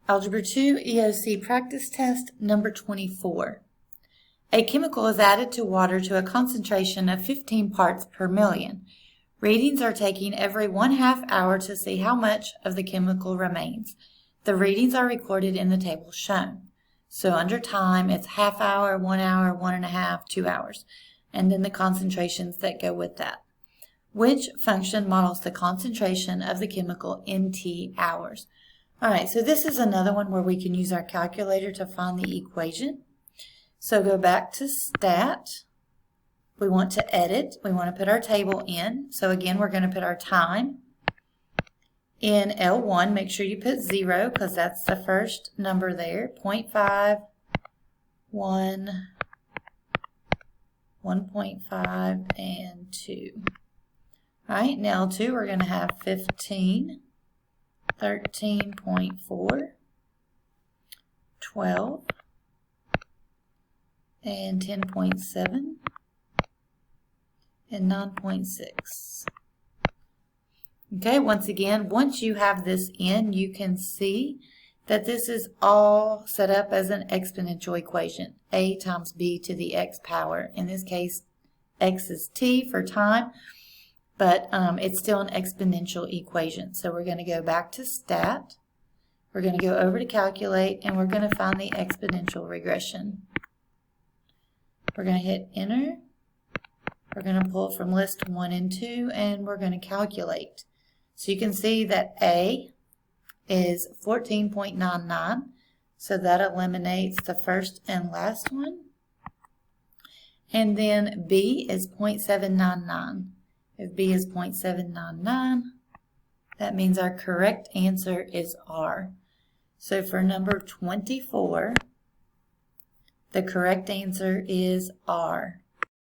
Algebra 2 EOC practice test number 24. A chemical is added to water to a concentration of 15 parts per million. Readings are taken every 1/2 hour to see how much of the chemical remains. The readings are recorded in the table shown. So under time, it's 1/2 hour, 1 hour, 1 1/2, 2 hours, and then the concentrations that go with that. Which function models the concentration of the chemical in T hours? All right, so this is another one where we can use our calculator to find the equation. So go back to Stat. We want to edit. We want to put our table in. So again, we're going to put our time in L1. Make sure you put 0 because that's the first number there. 0.5, 1, 1.5, and 2. All right, now L2, we're going to have 15. 13.4, 12, and 10.7, and 9.6. Okay, once again, once you have this in, you can see that this is all set up as an exponential equation. A times B to the x power. In this case, x is t for time. But it's still an exponential equation. So we're going to go back to Stat. We're going to go over to Calculate, and we're going to find the exponential regression. We're going to hit Enter. We're going to pull from list 1 and 2, and we're going to calculate. So you can see that A is 14.99. So that eliminates the first and last one. And then B is 0.799. If B is 0.799, that means our correct answer is R. So for number 24, the correct answer is R.